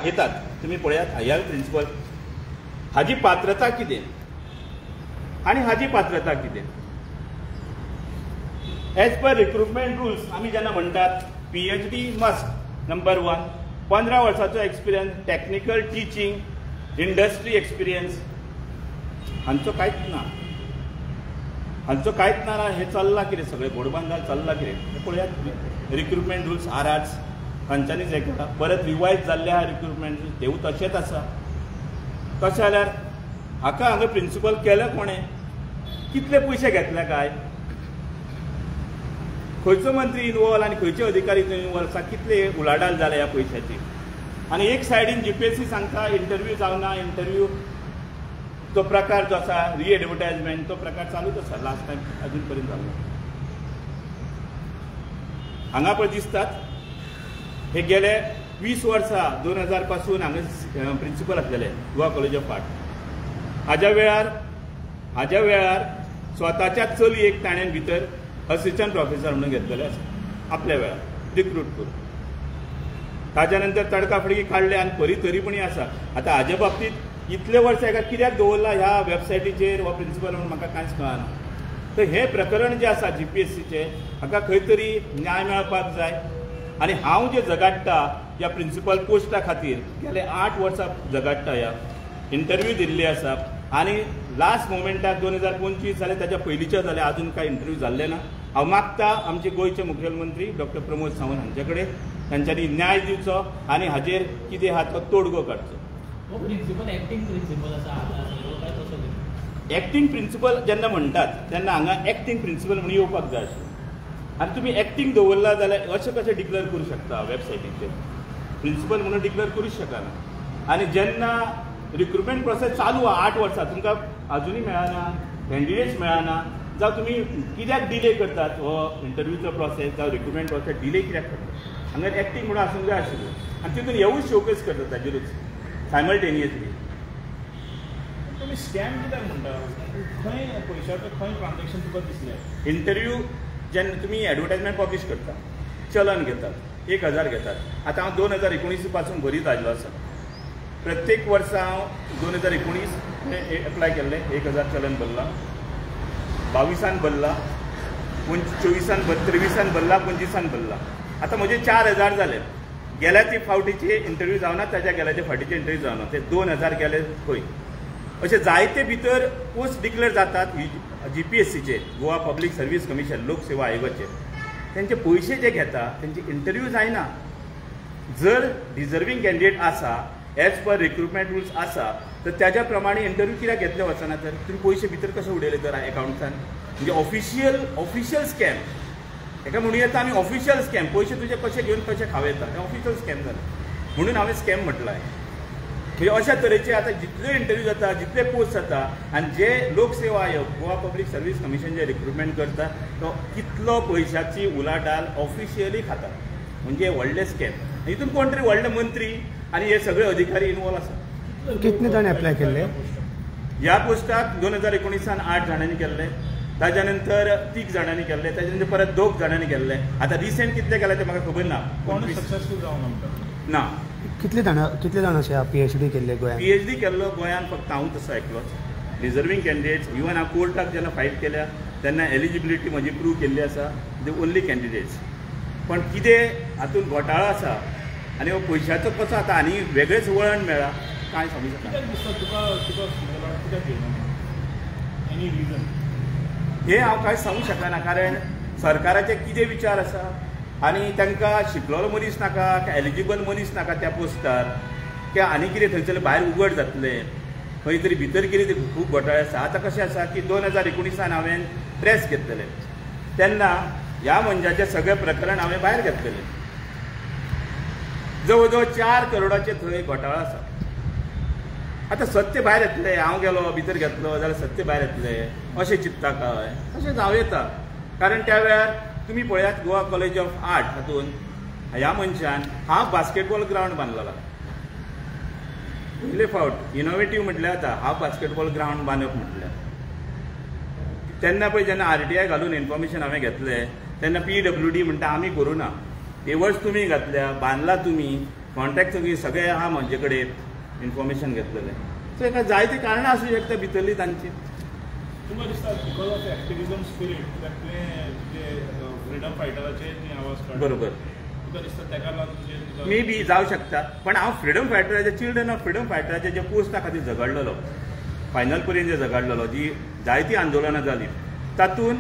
घेतात तुम्ही पळयात ह्या प्रिंसिपल हाजी पात्रता कितें आनी हाजी पात्रता कितें एज पर रिक्रुटमेंट रुल्स आमी जेन्ना म्हणटात PhD मस्ट नंबर 1 15 वर्सांचो experience technical teaching industry experience हांचो कांयच ना हे चल्लां कितें सगळें घोडबांगाल चल्लां कितें पळयात रिक्रुटमेंट रुल्स आराच तांच्यांनीच हें केला परत रिवायज जाल्ले आहा रिक्रुटमेंट रुल्स तेवूय तशेंच आसा कशें जाल्यार हांगा प्रिंसिपल केलें कोणें कितले पयशे घेतले काय खंयचो मंत्री इनवॉल्व आनी खंयचे अधिकारी इनवॉल्व आसा कितले उलाढाल जाल्या ह्या पयशांची आनी एक सायडीन GPSC सांगता इंटरव्यू जावना इंटरव्यू तो प्रकार जो आसा रिएडवर्टायजमेंट तो प्रकार चालूच आसा लास्ट टायम अजून पर्यंत जालो हांगा पळय दिसतात हे गेले 20 वर्सां 2000 पासून हांगा प्रिंसिपल आसलेले गोवा कॉलेज ऑफ आर्ट हाज्या वेळार स्वताच्या चलयेक ताणें भितर असिस्टंट प्रोफेसर म्हणून घेतलेले आसा आपल्या वेळार रिक्रूट करून ताज्या नंतर तडकाफडकी काडले आनी तरी आसा आतां हाजे बाबतींत इतले वर्सां हेका कित्याक दवरला ह्या वेबसायटीचेर हो प्रिंसिपल म्हणून म्हाका कांयच कळना तर हे प्रकरण जें आसा GPSCचें हाका खंय तरी न्याय मेळपाक जाय आनी हांव जे झगडटा ह्या प्रिंसिपल पोस्टा खातीर गेले 8 वर्सां झगडटा ह्या इंटरव्यू दिल्ली आसा आनी लास्ट मोमेंटाक 2025 जाले ताच्या पयलींचे जाले अजून कांय इंटरव्यू जाल्ले ना हांव मागता आमचे गोंयचे मुखेलमंत्री डॉक्टर प्रमोद सावंत हांचे कडेन तांच्यांनी न्याय दिवचो आनी हाजेर कितें आहा तो तोडगो काडचो एक्टींग प्रिंसिपल जेन्ना म्हणटात तेन्ना हांगा एक्टींग प्रिंसिपल म्हणून येवपाक जाय आशिल्लें आनी तुमी एक्टींग दवरला जाल्यार अशें कशें डिक्लेअर करूं शकता वेबसायटीचेर प्रिंसिपल म्हणून डिक्लेअर करूंच शकना आनी जेन्ना रिक्रुटमेंट प्रोसेस चालू आहा 8 वर्सां तुमकां अजुनूय मेळना कॅन्डिडेट्स मेळना जावं तुमी कित्याक डिले करतात हो इंटरव्यूचो प्रोसेस जावं रिक्रुटमेंट प्रोसेस डिले कित्याक करतात हांगा एक्टींग म्हणून आसूंक जाय आशिल्लें आनी तितून हेवूय शोकेस करतात ताजेरूच सायमल्टेनियसली तुमी स्कॅम कित्याक म्हणटा खंय पयशाचो खंय ट्रान्झॅक्शन तुका दिसलें इंटरव्यू जेन्ना तुमी एडवर्टायजमेंट पब्लीश करता चलन घेतात 1000 घेतात आतां हांव 2019 पासून भरीत आयिल्लो आसा प्रत्येक वर्सा हांव 2019 एप्लाय केल्लें 1000 चलन भरलां 22 भरला 24 23 भरला 25 भरला आतां म्हजे 4000 जाले गेल्या ती फावटीचे इंटरव्यू जावना ताच्या गेल्या त्या फावटीचे इंटरव्यू जावना ते 2000 गेले खंय अशे जायते भितर पोस्ट डिक्लेअर जातात GPSCचे गोवा पब्लीक सर्वीस कमिशन लोकसेवा आयोगाचे त्यांचे पयशे जे घेता त्यांचे इंटरव्यू जायना जर डिजर्विंग कॅन्डिडेट आसा एज पर रिक्रुटमेंट रुल्स आसा तर त्याच्या प्रमाणे इंटरव्यू कित्याक घेतले वचना तर तुम्ही पयशे भितर कशे उडयले तर अकाउंट्सान म्हणजे ऑफिशियल स्कॅम हेका म्हणूं येता आमी ऑफिशियल स्कॅम पयशे तुजे कशे घेवन कशे खावयता हे ऑफिशियल स्कॅम जाला म्हणून हांवें स्कॅम म्हटलां म्हणजे अशा तरेचे आता जितले इंटरव्यू जाता जितले पोस्ट जाता आनी जे लोकसेवा आयोग गोवा पब्लीक सर्वीस कमिशन जे रिक्रुटमेंट करता तो कितलो पयशाची उलाढाल ऑफिशियली खाता म्हणजे व्हडले स्कॅम हितून कोण तरी व्हडले मंत्री आनी हे सगळे अधिकारी इनवॉल्व आसा कितने जाण एप्लाय केल्ले ह्या पोस्टाक 2019 8 जाणांनी केल्ले ताज्या नंतर 3 जाणांनी केल्ले ताज्या नंतर परत 2 जाणांनी केल्ले आता रिसेंट कितले केले ते म्हाका खबर ना कोण सक्सेसफूल जावन ना कितले जाण अशे PhD केल्ले गोंयांत PhD केल्लो गोंयांत फक्त हांव तसो आयकलोच डिजर्विंग कॅन्डिडेट्स इवन हांव कोर्टाक जेन्ना फायट केल्या तेन्ना एलिजिबिलिटी म्हजी प्रूव केल्ली आसा द ओन्ली कॅन्डिडेट्स पण कितें हातूंत घोटाळो आसा आनी हो पयशाचो कसो आतां आनी वेगळेच वळण मेळ्ळा कांय समजूं शकना हे हांव कांयच सांगूंक शकना कारण सरकाराचे कितें विचार आसा आनी तांकां शिकलेलो मनीस नाका काय एलिजिबल मनीस नाका त्या पोस्टार किंवा आनी कितें थंयसरले भायर उगड जातलें खंय तरी भितर कितें खूब घोटाळे आसा आतां कशें आसा की 2019 हांवें प्रेस घेतलेलें तेन्ना ह्या मनशाचें सगळें प्रकरण हांवें भायर घेतलेलें जवळ जवळ 4 करोडाचे थंय घोटाळो आसा आतां सत्य भायर येतलें हांव गेलो भितर घेतलो जाल्यार सत्य भायर येतलें अशें चिंतता काय अशें जावं येता कारण त्या वेळार तुम्ही पळयात गोवा कॉलेज ऑफ आर्ट हातून ह्या मनशान हाफ बास्केटबॉल ग्राउंड बांदलेला पयले फावट इनोवेटीव म्हटल्यार जाता हाफ बास्केटबॉल ग्राउंड बांदप म्हटल्यार तेन्ना पळय जेन्ना RTI घालून इन्फॉर्मेशन हांवें घेतलें तेन्ना PWD म्हणटा आमी करूना एवज तुम्ही घातल्या बांदला तुम्ही कॉन्टॅक्ट सगळे आहा म्हणजे कडेन इन्फॉर्मेशन घेतलेलें. सो हेका जायतीं कारणां आसूं शकता भितरलीं तांची. तुमकां दिसता बिकॉज ऑफ एक्टिविजम स्पिरीट कित्याक तुवें तुजे फ्रिडम फायटराचे जी आवाज काडला बरोबर. तुका दिसता तेका लागून मे बी जावं शकता. पण हांव फ्रिडम फायटराचे चिल्ड्रन ऑफ फ्रिडम फायटराचे जे पोस्टा खातीर झगडलेलो, फायनल पर्यंत जे झगडलेलो, जी जायतीं आंदोलनां जालीं तातूंत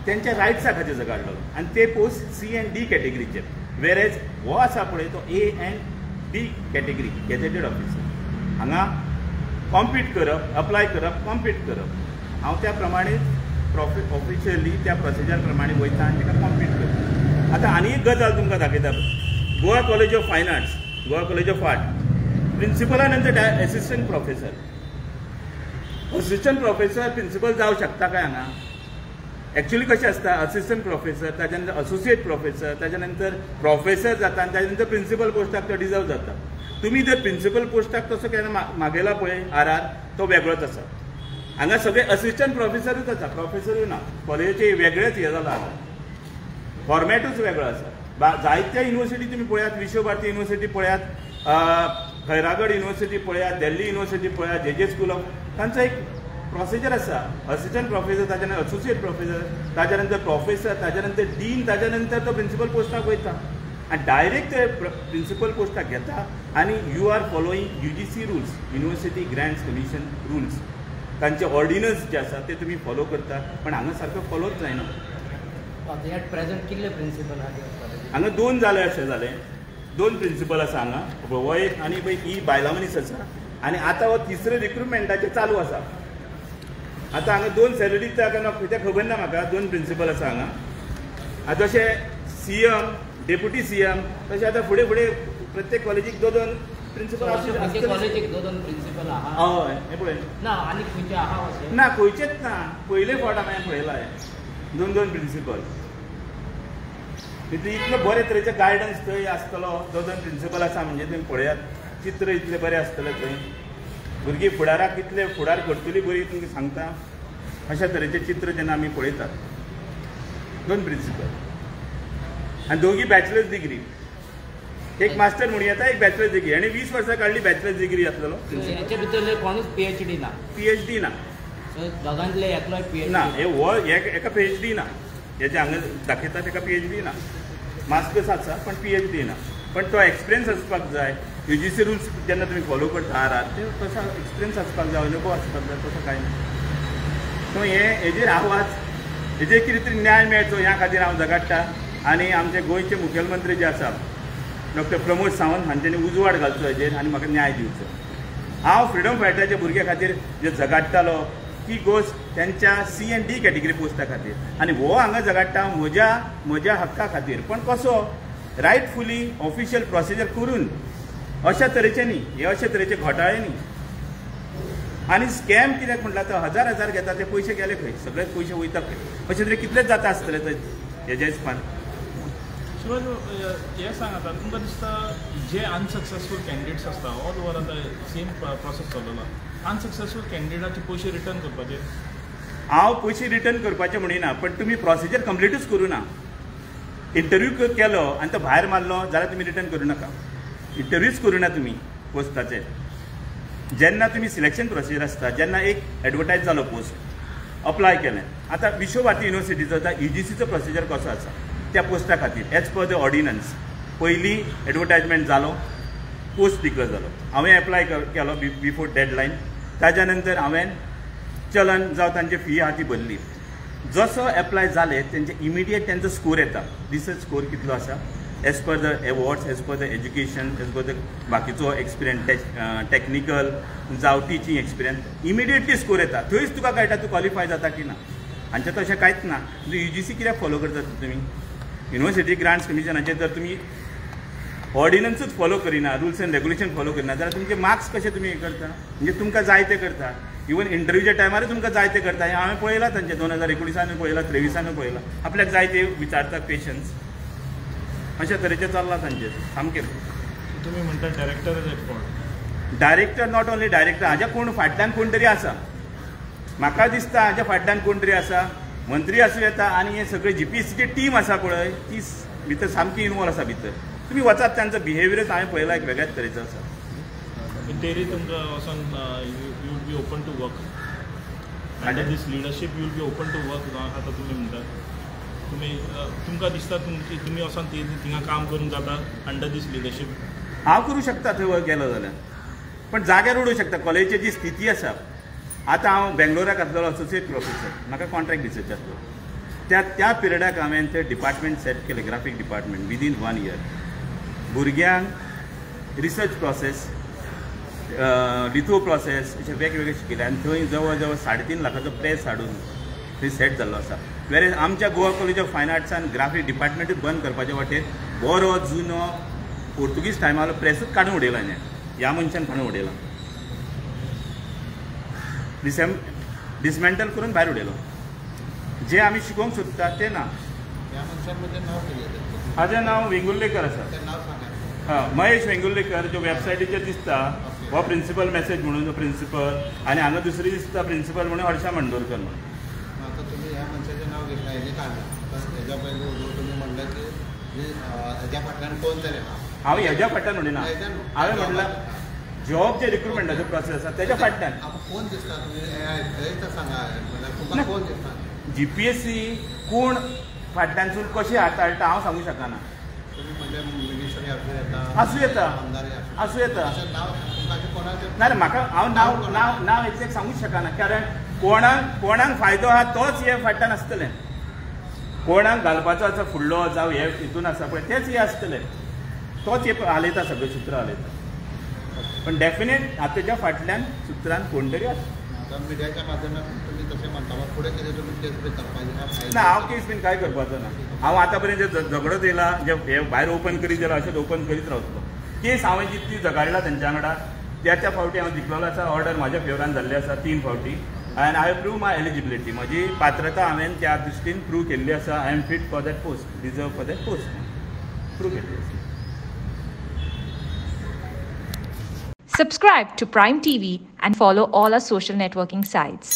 तेंच्या रायट्सा खातीर झगडलेलो. आनी ते पोस्ट C and D कॅटेगरीचे. वेरेज हो आसा पळय तो A and D category gazetted officer. हांगा कॉम्पीट करप, अप्लाय करप, कॉम्पीट करप. हांव त्या प्रमाणे ऑफिशियली त्या प्रोसिजर प्रमाणे वयता आनी ताका कॉम्पीट करता. आतां आनी एक गजाल तुमकां दाखयता. Goa college of fine arts, Goa college of art, प्रिंसिपला नंतर assistant professor. Assistant professor principal जावं शकता काय हांगा? एक्चुअली कशें आसता, असिस्टंट प्रोफेसर, ताच्या नंतर असोसिएट प्रोफेसर, ताच्या नंतर प्रोफेसर जाता आनी ताच्या नंतर प्रिंसिपल पोस्टाक तो डिजर्व जाता. तुमी जर प्रिंसिपल पोस्टाक तसो केन्ना मागयला पळय RR, तो वेगळोच आसा. हांगा सगळे असिस्टंट प्रोफेसरूच आसा, प्रोफेसरूय ना. कॉलेजीचे वेगळेच हे जाला हांगा, फॉर्मॅटूच वेगळो आसा. जायत्या युनिवर्सिटी तुमी पळयात, विश्वभारती युनिवर्सिटी पळयात, खैरागड युनिवर्सिटी पळयात, दिल्ली युनिवर्सिटी पळयात, JJ स्कूल ऑफ, तांचो एक प्रोसिजर आसा. असिस्टंट प्रोफेसर, ताच्या नंतर असोसिएट प्रोफेसर, ताच्या नंतर प्रोफेसर, ताच्या नंतर डीन, ताच्या नंतर तो प्रिंसिपल पोस्टाक वयता आनी डायरेक्ट ते प्रिंसिपल पोस्टाक घेता. आनी you are following UGC rules, university grants commission rules. तांचे ऑर्डिनन्स जे आसा ते तुमी फॉलो करता. पण हांगा सारको फॉलोच जायना. एट प्रेझेंट कितले प्रिंसिपल हांगा 2 जाले अशें जालें. 2 प्रिंसिपल आसा हांगा, हो एक आनी पळय ही बायला मनीस आसा. आनी आतां हो तिसरे रिक्रुटमेंटाचें चालू आसा. आतां हांगा 2 सॅलरी कितें खबर ना म्हाका. 2 प्रिंसिपल आसा हांगा. आतां जशें CM, डेप्युटी CM तशें आतां फुडें फुडें प्रत्येक कॉलेजीक 2-2 प्रिंसिपल कॉलेजीक 2-2 प्रिंसिपल आहा. हय, हे पळय ना आनी खंयचे आहा अशें ना, खंयचेच ना. पयले फावट हांवें पळयला 2-2 प्रिंसिपल. इतलो बरे तरेचे गायडन्स थंय आसतलो. 2-2 प्रिंसिपल आसा म्हणजे तुमी पळयात. चित्र इतलें बरें आसतलें थंय. भुरगीं फुडाराक कितले फुडार करतली बरी तुमकां सांगता. अशा तरेचें चित्र जेन्ना आमी पळयतात. 2 प्रिंसिपल आनी दोगी बॅचलर्स डिग्री. एक मास्टर म्हणून येता, एक बॅचलर्स डिग्री. आनी 20 वर्सां काडली बॅचलर्स डिग्री आसलेलो. हेचे भितरले कोणूच PhD ना. PhD ना. दोगांतले एकलोय PhD ना. एका PhD ना. हेजे हांगा दाखयता तेका PhD ना. मास्टर्स आसा पण PhD ना. पण तो एक्सपिरियन्स आसपाक जाय. UGC रुल्स जेन्ना तुमी फॉलो करता RR, ते तसो एक्सपिरियन्स आसपाक जाय, अनुभव आसपाक जाय. तसो कांय ना. सो हेजेर आवाज, हेजेर कितें तरी न्याय मेळचो ह्या खातीर हांव झगडटां. आनी आमचे गोंयचे मुखेलमंत्री जे आसा डॉ. प्रमोद सावंत हांच्यांनी उजवाड घालचो हेजेर आनी म्हाका न्याय दिवचो. हांव फ्रिडम फायटराच्या भुरग्यां खातीर जे झगडटालो ती गोश्ट त्यांच्या C and D कॅटेगरी पोस्टा खातीर. आनी हो हांगा झगडटा म्हज्या हक्का खातीर. पण कसो रायटफुली ऑफिशियल प्रोसिजर करून अशा तरेचे न्ही, हे अशे तरेचे घोटाळे न्ही. आनी स्कॅम कित्याक म्हटल्यार तो 1000 घेता ते पयशे गेले खंय? सगळे पयशे वयता खंय? अशे तरेन कितलेच जाता आसतले थंय हेज्या हिसपान. शिवाजी हे सांग आतां तुमकां दिसता जे अनसक्सेसफूल कॅन्डिडेट्स आसता ऑल ओवर आतां सेम प्रोसेस चलला. अनसक्सेसफूल कॅन्डिडेटाचे पयशे रिटर्न करपाचे. हांव पयशे रिटर्न करपाचे म्हणिना, पण तुमी प्रोसिजर कंप्लीटूच करूं ना. इंटरव्यू केलो आनी तो भायर मारलो जाल्यार तुमी रिटर्न करूं नाका. इंटरव्यूच करूं ना तुमी पोस्टाचे. जेन्ना तुमी सिलेक्शन प्रोसिजर आसता, जेन्ना एक एडवर्टायज जालो पोस्ट, अप्लाय केलें. आतां विश्वभारती युनिवर्सिटीचो UGCचो प्रोसिजर कसो आसा त्या पोस्टा खातीर एज पर द ऑर्डिनन्स. पयलीं एडवर्टायजमेंट जालो, पोस्ट डिक्लेअर जालो, हांवें एप्लाय केलो बिफोर डेडलायन. ताज्या नंतर हांवें चलन जावं तांची फी आहा ती भरली. जसो एप्लाय जाले तेंचे इमिडिएट तेंचो स्कोर येता. रिसर्च स्कोर कितलो आसा as per the awards, as per the education, as per the बाकीचो एक्सपिरियन्स, टॅक्निकल जावं टिचींग एक्सपिरियन्स, इमिडिएटली स्कोर येता. थंयच तुका कळटा तूं क्वॉलिफाय जाता की ना. हांचें तशें कांयच ना. UGC कित्याक फॉलो करतात तुमी? युनिवर्सिटी ग्रांट्स कमिशनाचेर जर तुमी ऑर्डिनन्सूच फॉलो करिना, रुल्स एंड रेग्युलेशन फॉलो करिना जाल्यार तुमचे मार्क्स कशे तुमी हे करता? म्हणजे तुमकां जाय ते करता. इवन इंटरव्यूच्या टायमार तुमकां जाय ते करता. हांवें पळयलां तांचे 2019 पळयलां, 23 पळयलां. आपल्याक जाय ते विचारता पेशन्स. अशा तरेचें चल्लां तांचेर सामकें. तुम्ही म्हणटा director is at fault. Director not only director, हाज्या कोण फाटल्यान कोण तरी आसा. म्हाका दिसता हाज्या फाटल्यान कोण तरी आसा. मंत्री आसूं येता आनी हे सगळे GPSCची टीम आसा पळय ती भितर सामकी इनवॉल्व आसा भितर. तुम्ही वचात त्यांचा बिहेवियरच हांवें पळयला एक वेगळ्याच तरेचो आसा. तेरी तुमकां वचोन you will be open to work under this leadership you will be open to work. आतां तुमी म्हणटा तुमकां दिसता तुमी वचोन थिंगा काम करूंक जाता अंडर दीस लिडरशीप? हांव करूं शकता थंय गेलो जाल्यार, पण जाग्यार उडूंक शकता. कॉलेजीची जी स्थिती आसा, आतां हांव बेंगलोराक आसलेलो असोसिएट प्रोफेसर, म्हाका कॉन्ट्रॅक्ट दिवचो आसलो. त्या पिरियडाक हांवें ते डिपार्टमेंट सेट केले, ग्राफीक डिपार्टमेंट, विदीन 1 year. भुरग्यांक रिसर्च प्रोसेस, लिथो प्रोसेस अशे वेगवेगळे शिकयले आनी थंय जवळ जवळ 3.5 लाखाचो प्रेस हाडून थंय सेट जाल्लो आसा. वेरेज आमच्या गोवा कॉलेज ऑफ फायन आर्ट्सान ग्राफीक डिपार्टमेंटूच बंद करपाचे वाटेन बरो जुनो पोर्तुगीज टायमालो प्रेसूच काडून उडयला. ह्या मनशान काडून उडयला, डिसमेंटल करून भायर उडयलो. जे आमी शिकोवंक सोदता ते ना. हाजें नांव वेंगुर्लेकर आसा, महेश वेंगुर्लेकर. जो वेबसायटीचेर दिसता हो प्रिंसिपल मॅसेज म्हणून जो प्रिंसिपल, आनी हांगा दुसरी दिसता प्रिंसिपल म्हणून हर्षा मंडोरकर म्हणून. आता तुम्ही ह्या मनशाचें नाव घेतलं हेजे कारण हेज्या पयलीं तुम्ही म्हणलं की हेज्या फाटल्यान कोण तरी आहा. हांव हेज्या फाटल्यान म्हणिना, हांवें म्हणलां जॉब जे रिक्रुटमेंटाचो प्रोसेस आसा तेज्या फाटल्यान. कोण दिसता तुमी सांगा, तुमकां कोण दिसता? GPSC कोण फाटल्यानसून कशें हाताळटा हांव सांगूंक शकना. तुम्ही म्हणजे मिनिस्टरी आसूं येता, आसूं येता. ना म्हाका हांव नांव एक्झॅक्ट सांगूंक शकना, कारण कोणाक फायदो आहा तोच हे फाटल्यान आसतलें. कोणाक घालपाचो आसा फुडलो जावं हे हितून आसा पळय तेच हे आसतले, तोच हे हालयता, सगळें सुत्रां हालयता. पण डेफिनेट हातेच्या फाटल्यान सुत्रान कोण तरी आसा. मिडियाच्या माध्यमातून तुम्ही तसे म्हणता पुढे कितें तुम्ही केस बी करपाची? ना, हांव केस बीन कांय करपाचो ना. हांव आतां पर्यंत जे झगडो येयला, जे हे भायर ओपन करीत गेला अशेंच ओपन करीत रावतलो. केस हांवें जितली झगाडला तेंच्या वांगडा त्या फावटी हांव जिखलेलो आसा. ऑर्डर म्हाज्या फेवरान जाल्ली आसा 3 फावटी. And I prove my eligibility. म्हजी पात्रता हांवें त्या दृश्टीन प्रूव केल्ली आसा. I am fit for that post, deserve for that post, prove केल्ली आसा. Subscribe to Prime TV and follow all our social networking sites.